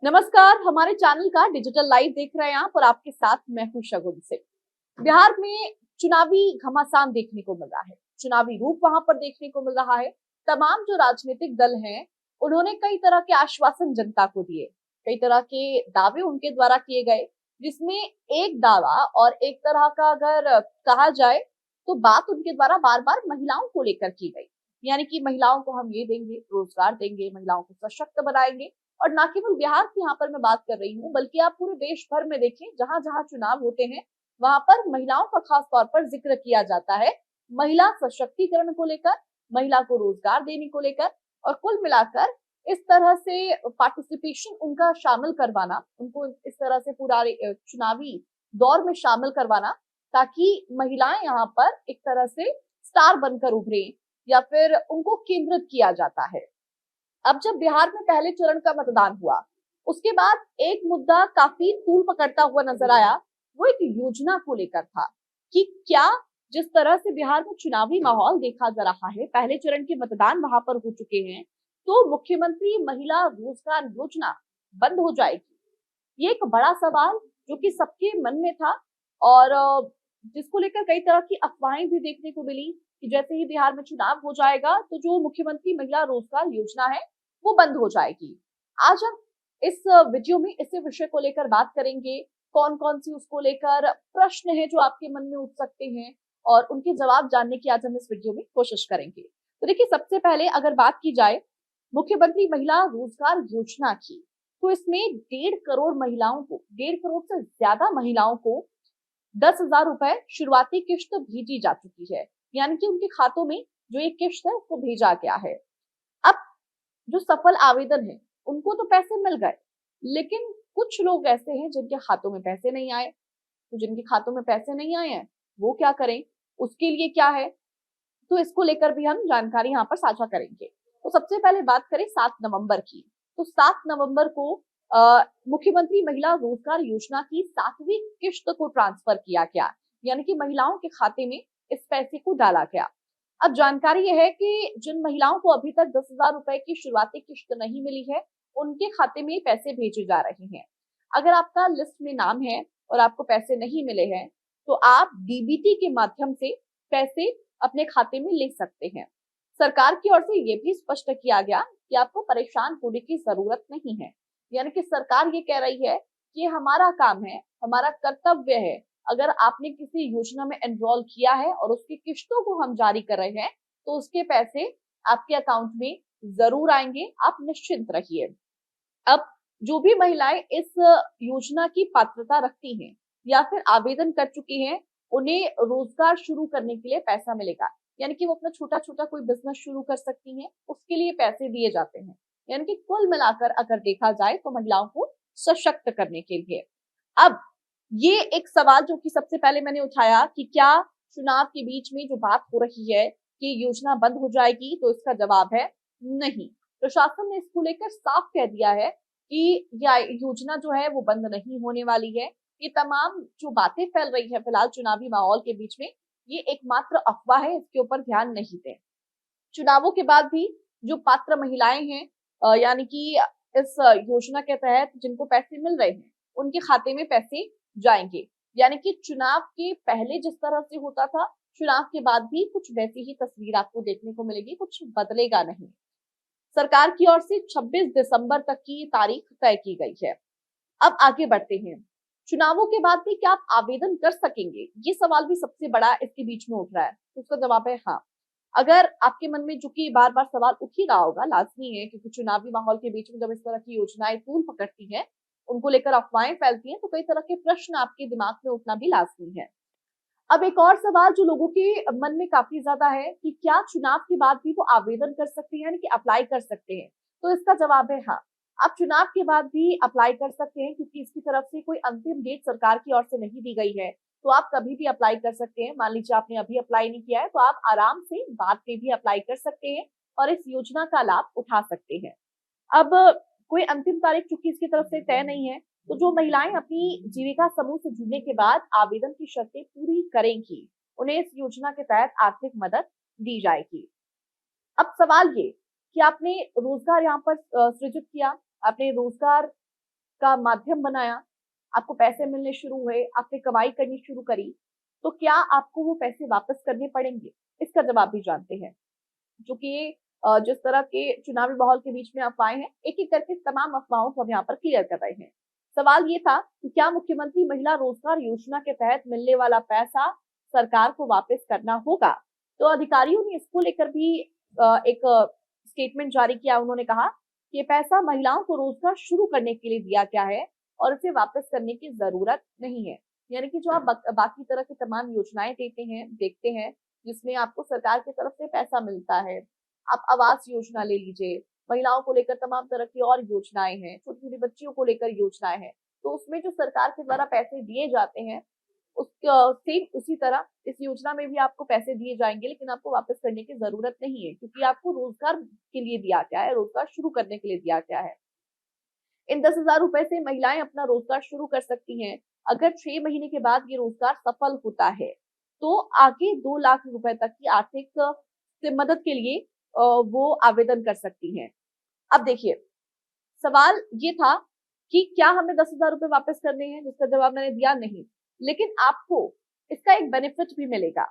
नमस्कार, हमारे चैनल का डिजिटल लाइव देख रहे हैं आप और आपके साथ मैं हूं शगुन से। बिहार में चुनावी घमासान देखने को मिल रहा है, चुनावी रूप वहां पर देखने को मिल रहा है। तमाम जो राजनीतिक दल हैं, उन्होंने कई तरह के आश्वासन जनता को दिए, कई तरह के दावे उनके द्वारा किए गए, जिसमें एक दावा और एक तरह का अगर कहा जाए तो बात उनके द्वारा बार बार महिलाओं को लेकर की गई। यानी कि महिलाओं को हम ये देंगे, रोजगार देंगे, महिलाओं को सशक्त बनाएंगे। और ना केवल बिहार की यहाँ पर मैं बात कर रही हूँ, बल्कि आप पूरे देश भर में देखें, जहां जहां चुनाव होते हैं वहां पर महिलाओं का खास तौर पर जिक्र किया जाता है। महिला सशक्तिकरण को लेकर, महिला को रोजगार देने को लेकर, और कुल मिलाकर इस तरह से पार्टिसिपेशन उनका शामिल करवाना, उनको इस तरह से पूरा चुनावी दौर में शामिल करवाना, ताकि महिलाएं यहाँ पर एक तरह से स्टार बनकर उभरे, या फिर उनको केंद्रित किया जाता है। अब जब बिहार में पहले चरण का मतदान हुआ, उसके बाद एक मुद्दा काफी तूल पकड़ता हुआ नजर आया। वो एक योजना को लेकर था कि क्या जिस तरह से बिहार में चुनावी माहौल देखा जा रहा है, पहले चरण के मतदान वहां पर हो चुके हैं, तो मुख्यमंत्री महिला रोजगार योजना बंद हो जाएगी। ये एक बड़ा सवाल जो कि सबके मन में था, और जिसको लेकर कई तरह की अफवाहें भी देखने को मिली कि जैसे ही बिहार में चुनाव हो जाएगा तो जो मुख्यमंत्री महिला रोजगार योजना है वो बंद हो जाएगी। आज हम इस वीडियो में इसी विषय को लेकर बात करेंगे। कौन कौन सी उसको लेकर प्रश्न है जो आपके मन में उठ सकते हैं, और उनके जवाब जानने की आज हम इस वीडियो में कोशिश करेंगे। तो देखिए, सबसे पहले अगर बात की जाए मुख्यमंत्री महिला रोजगार योजना की, तो इसमें 1.5 करोड़ महिलाओं को, 1.5 करोड़ से ज्यादा महिलाओं को 10,000 रुपए शुरुआती किश्त भेजी जा चुकी है। यानी कि उनके खातों में जो एक किश्त है उसको भेजा गया है। अब जो सफल आवेदन है उनको तो पैसे मिल गए, लेकिन कुछ लोग ऐसे हैं जिनके खातों में पैसे नहीं आए। तो जिनके खातों में पैसे नहीं आए हैं वो क्या करें, उसके लिए क्या है, तो इसको लेकर भी हम जानकारी यहाँ पर साझा करेंगे। तो सबसे पहले बात करें 7 नवंबर की, तो 7 नवंबर को मुख्यमंत्री महिला रोजगार योजना की 7वीं किश्त को ट्रांसफर किया गया। यानी कि महिलाओं के खाते में इस पैसे को डाला गया। अब जानकारी यह है कि जिन महिलाओं को अभी तक 10,000 रुपए की शुरुआती किश्त नहीं मिली है, उनके खाते में पैसे भेजे जा रहे हैं। अगर आपका लिस्ट में नाम है और आपको पैसे नहीं मिले हैं, तो आप डीबीटी के माध्यम से पैसे अपने खाते में ले सकते हैं। सरकार की ओर से यह भी स्पष्ट किया गया कि आपको परेशान होने की जरूरत नहीं है। यानी कि सरकार ये कह रही है कि हमारा काम है, हमारा कर्तव्य है। अगर आपने किसी योजना में एनरोल किया है और उसकी किश्तों को हम जारी कर रहे हैं, तो उसके पैसे आपके अकाउंट में जरूर आएंगे, आप निश्चिंत रहिए। अब जो भी महिलाएं इस योजना की पात्रता रखती हैं या फिर आवेदन कर चुकी हैं, उन्हें रोजगार शुरू करने के लिए पैसा मिलेगा। यानी कि वो अपना छोटा छोटा कोई बिजनेस शुरू कर सकती हैं, उसके लिए पैसे दिए जाते हैं। यानी कि कुल मिलाकर अगर देखा जाए तो महिलाओं को सशक्त करने के लिए। अब ये एक सवाल जो कि सबसे पहले मैंने उठाया कि क्या चुनाव के बीच में जो बात हो रही है कि योजना बंद हो जाएगी, तो इसका जवाब है नहीं। प्रशासन ने इसको लेकर साफ कह दिया है कि यह योजना जो है वो बंद नहीं होने वाली है। ये तमाम जो बातें फैल रही है फिलहाल चुनावी माहौल के बीच में, ये एकमात्र अफवाह है, इसके ऊपर ध्यान नहीं दें। चुनावों के बाद भी जो पात्र महिलाएं हैं, यानी कि इस योजना के तहत जिनको पैसे मिल रहे हैं, उनके खाते में पैसे जाएंगे। यानी कि चुनाव के पहले जिस तरह से होता था, चुनाव के बाद भी कुछ वैसी ही तस्वीर आपको देखने को मिलेगी, कुछ बदलेगा नहीं। सरकार की ओर से 26 दिसंबर तक की तारीख तय की गई है। अब आगे बढ़ते हैं। चुनावों के बाद भी क्या आप आवेदन कर सकेंगे, ये सवाल भी सबसे बड़ा इसके बीच में उठ रहा है। तो उसका जवाब है हाँ। अगर आपके मन में, जो कि बार बार सवाल उठ ही रहा होगा, लाजमी है, क्योंकि चुनावी माहौल के बीच में जब इस तरह की योजनाएं तूल पकड़ती हैं, उनको लेकर अफवाहें फैलती हैं, तो कई तरह के प्रश्न आपके दिमाग में उठना भी लाजमी है। अब एक और सवाल जो लोगों के मन में काफी ज्यादा है कि क्या चुनाव के बाद भी वो आवेदन कर सकते हैं, यानी कि अप्लाई कर सकते हैं। तो इसका जवाब है हाँ। आप चुनाव के बाद भी अप्लाई कर सकते हैं, क्योंकि इसकी तरफ से कोई अंतिम डेट सरकार की ओर से नहीं दी गई है। तो आप कभी भी अप्लाई कर सकते हैं। मान लीजिए आपने अभी अप्लाई नहीं किया है, तो आप आराम से बाद में भी अप्लाई कर सकते हैं और इस योजना का लाभ उठा सकते हैं। अब कोई अंतिम तारीख चूंकि इसकी तरफ से तय नहीं है, तो जो महिलाएं अपनी जीविका समूह से जुड़ने के बाद आवेदन की शर्तें पूरी करेंगी, उन्हें इस योजना के तहत आर्थिक मदद दी जाएगी। अब सवाल ये कि आपने रोजगार यहाँ पर सृजित किया, आपने रोजगार का माध्यम बनाया, आपको पैसे मिलने शुरू हुए, आपने कमाई करनी शुरू करी, तो क्या आपको वो पैसे वापस करने पड़ेंगे? इसका जवाब भी जानते हैं। चूंकि जिस तरह के चुनावी माहौल के बीच में अफवाहें हैं, एक-एक करके तमाम अफवाहों को हम यहाँ पर क्लियर कर रहे हैं। सवाल ये था कि क्या मुख्यमंत्री महिला रोजगार योजना के तहत मिलने वाला पैसा सरकार को वापस करना होगा? तो अधिकारियों ने इसको लेकर भी एक स्टेटमेंट जारी किया। उन्होंने कहा कि ये पैसा महिलाओं को रोजगार शुरू करने के लिए दिया गया है और इसे वापस करने की जरूरत नहीं है। यानी कि जो आप बाकी तरह की तमाम योजनाएं देते हैं, देखते हैं, जिसमें आपको सरकार की तरफ से पैसा मिलता है। आप आवास योजना ले लीजिए, महिलाओं को लेकर तमाम तरह की और योजनाएं हैं, छोटी-छोटी बच्चियों को लेकर योजनाएं हैं। तो उसमें जो सरकार के द्वारा पैसे दिए जाते हैं, सेम उसी तरह इस योजना में भी आपको पैसे दिए जाएंगे, लेकिन आपको वापस करने की जरूरत नहीं है, क्योंकि आपको रोजगार के लिए दिया गया है, रोजगार शुरू करने के लिए दिया गया है। इन 10,000 रुपए से महिलाएं अपना रोजगार शुरू कर सकती हैं। अगर 6 महीने के बाद ये रोजगार सफल होता है, तो आगे 2 लाख रुपए तक की आर्थिक मदद के लिए वो आवेदन कर सकती हैं। अब देखिए, सवाल ये था कि क्या हमें 10,000 रुपए वापस करने हैं, जिसका जवाब मैंने दिया नहीं। लेकिन आपको इसका एक बेनिफिट भी मिलेगा।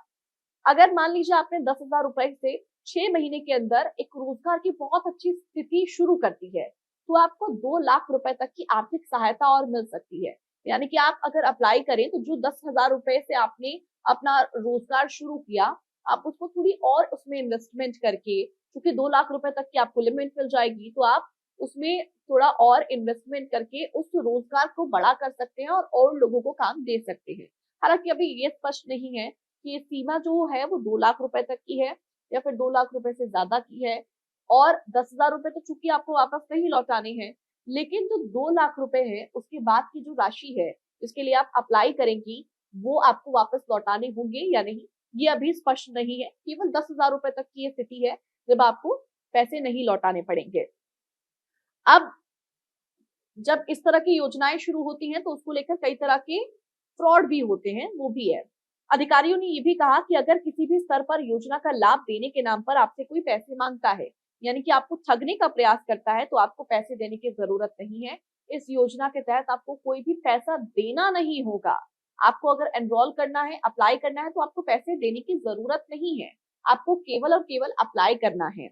अगर मान लीजिए आपने 10,000 रुपए से 6 महीने के अंदर एक रोजगार की बहुत अच्छी स्थिति शुरू करती है, तो आपको 2 लाख रुपए तक की आर्थिक सहायता और मिल सकती है। यानी कि आप अगर अप्लाई करें, तो जो 10,000 रुपए से आपने अपना रोजगार शुरू किया, आप उसको थोड़ी और उसमें इन्वेस्टमेंट करके, क्योंकि 2 लाख रुपए तक की आपको लिमिट मिल जाएगी, तो आप उसमें थोड़ा और इन्वेस्टमेंट करके उस रोजगार को बड़ा कर सकते हैं और लोगों को काम दे सकते हैं। हालांकि अभी ये स्पष्ट नहीं है कि ये सीमा जो है वो 2 लाख रुपए तक की है या फिर 2 लाख रुपए से ज्यादा की है। और 10,000 रुपए तो चूंकि आपको वापस नहीं लौटाने हैं, लेकिन जो 2 लाख रुपए है उसके बाद की जो राशि है जिसके लिए आप अप्लाई करेंगी, वो आपको वापस लौटाने होंगे या नहीं, ये अभी स्पष्ट नहीं है। केवल 10,000 रुपए तक की ये स्थिति है जब आपको पैसे नहीं लौटाने पड़ेंगे। अब जब इस तरह की योजनाएं शुरू होती हैं, तो उसको लेकर कई तरह के फ्रॉड भी होते हैं, वो भी है। अधिकारियों ने ये भी कहा कि अगर किसी भी स्तर पर योजना का लाभ देने के नाम पर आपसे कोई पैसे मांगता है, यानी कि आपको ठगने का प्रयास करता है, तो आपको पैसे देने की जरूरत नहीं है। इस योजना के तहत आपको कोई भी पैसा देना नहीं होगा। आपको अगर एनरोल करना है, अप्लाई करना है, तो आपको पैसे देने की जरूरत नहीं है। आपको केवल और केवल अप्लाई करना है।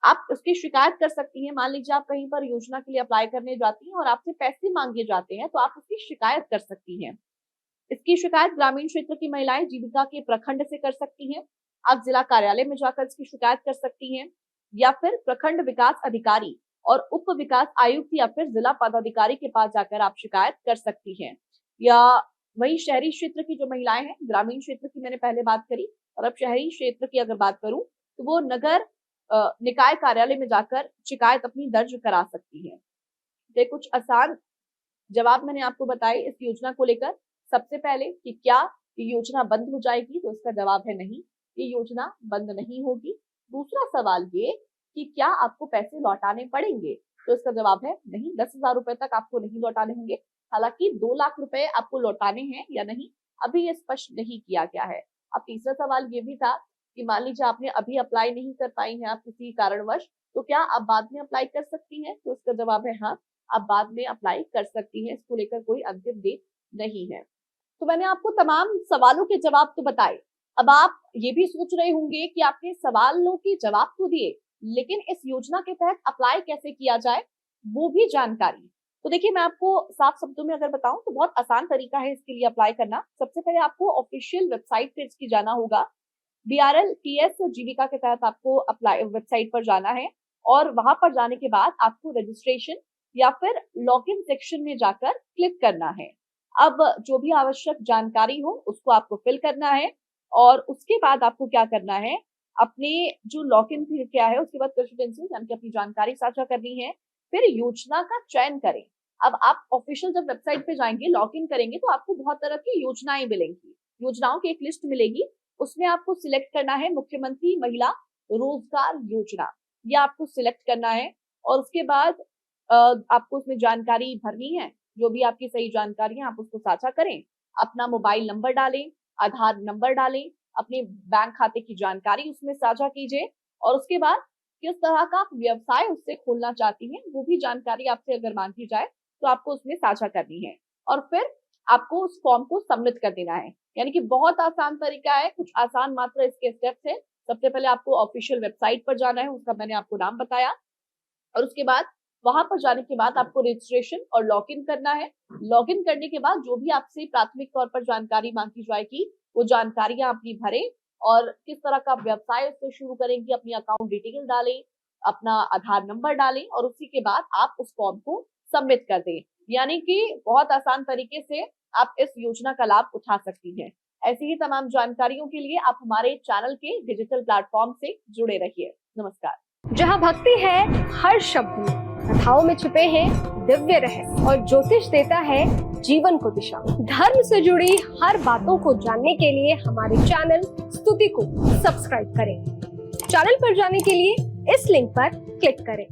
आप उसकी शिकायत कर सकती हैं। मान लीजिए आप कहीं पर योजना के लिए अप्लाई करने जाती हैं और आपसे पैसे मांगे जाते हैं, तो आप उसकी शिकायत कर सकती हैं। इसकी शिकायत ग्रामीण क्षेत्र की महिलाएं जीविका के प्रखंड से कर सकती हैं। आप जिला कार्यालय में जाकर इसकी शिकायत कर सकती हैं, या फिर प्रखंड विकास अधिकारी और उप विकास आयुक्त या फिर जिला पदाधिकारी के पास जाकर आप शिकायत कर सकती हैं। या वही शहरी क्षेत्र की जो महिलाएं हैं, ग्रामीण क्षेत्र की मैंने पहले बात करी, और अब शहरी क्षेत्र की अगर बात करूं, तो वो नगर निकाय कार्यालय में जाकर शिकायत अपनी दर्ज करा सकती हैं। ये कुछ आसान जवाब मैंने आपको बताए इस योजना को लेकर। सबसे पहले कि क्या ये योजना बंद हो जाएगी, तो इसका जवाब है नहीं, ये योजना बंद नहीं होगी। दूसरा सवाल ये कि क्या आपको पैसे लौटाने पड़ेंगे, तो इसका जवाब है नहीं, 10,000 रुपए तक आपको नहीं लौटाने होंगे। हालांकि 2 लाख रुपए आपको लौटाने हैं या नहीं, अभी ये स्पष्ट नहीं किया गया है। अब तीसरा सवाल ये भी था कि मान लीजिए आपने अभी अप्लाई नहीं कर पाई हैं आप किसी कारणवश, तो क्या आप बाद में अप्लाई कर सकती हैं, तो इसका जवाब है हाँ, आप बाद में अप्लाई कर सकती हैं। इसको लेकर कोई अंतिम डेट नहीं है। तो मैंने आपको तमाम सवालों के जवाब तो बताए। अब आप ये भी सोच रहे होंगे कि आपने सवालों के जवाब तो दिए, लेकिन इस योजना के तहत अप्लाई कैसे किया जाए, वो भी जानकारी। तो देखिए, मैं आपको साफ शब्दों में अगर बताऊं तो बहुत आसान तरीका है इसके लिए अप्लाई करना। सबसे पहले आपको ऑफिशियल वेबसाइट पे इसकी जाना होगा। BRLTS जीविका के तहत आपको अप्लाई वेबसाइट पर जाना है, और वहां पर जाने के बाद आपको रजिस्ट्रेशन या फिर लॉगिन सेक्शन में जाकर क्लिक करना है। अब जो भी आवश्यक जानकारी हो उसको आपको फिल करना है, और उसके बाद आपको क्या करना है, अपने जो लॉगिन क्या है उसके बाद क्रेडेंशियल्स यानी कि अपनी जानकारी साझा करनी है। फिर योजना का चयन करें। अब आप ऑफिशियल जब वेबसाइट पे जाएंगे, लॉगिन करेंगे, तो आपको बहुत तरह की योजनाएं मिलेंगी। योजनाओं की एक लिस्ट मिलेगी, उसमें आपको सिलेक्ट करना है मुख्यमंत्री महिला रोजगार योजना, ये आपको सिलेक्ट करना है। और उसके बाद आपको उसमें जानकारी भरनी है, जो भी आपकी सही जानकारी है आप उसको साझा करें। अपना मोबाइल नंबर डालें, आधार नंबर डालें, अपने बैंक खाते की जानकारी उसमें साझा कीजिए, और उसके बाद किस तरह का आप व्यवसाय उससे खोलना चाहती हैं वो भी जानकारी आपसे अगर मांगी जाए तो आपको उसमें साझा करनी है और फिर आपको उस फॉर्म को सबमिट कर देना है। यानी कि बहुत आसान तरीका है, कुछ आसान मात्र इसके स्टेप्स है। सबसे पहले आपको ऑफिशियल वेबसाइट पर जाना है, उसका मैंने आपको नाम बताया, और उसके बाद वहां पर जाने के बाद आपको रजिस्ट्रेशन और लॉगिन करना है। लॉगिन करने के बाद जो भी आपसे प्राथमिक तौर पर जानकारी मांगी जाएगी वो जानकारियां अपनी भरें और किस तरह का व्यवसाय उससे शुरू करेंगे, अपनी अकाउंट डिटेल डालें, अपना आधार नंबर डालें और उसी के बाद आप उस फॉर्म को सबमिट कर दें। यानी कि बहुत आसान तरीके से आप इस योजना का लाभ उठा सकती हैं। ऐसी ही तमाम जानकारियों के लिए आप हमारे चैनल के डिजिटल प्लेटफॉर्म से जुड़े रहिए। नमस्कार। जहाँ भक्ति है हर शब्द में, कथाओं में छिपे हैं दिव्य रहस्य और ज्योतिष देता है जीवन को दिशा। धर्म से जुड़ी हर बातों को जानने के लिए हमारे चैनल स्तुति को सब्सक्राइब करें। चैनल पर जाने के लिए इस लिंक पर क्लिक करें।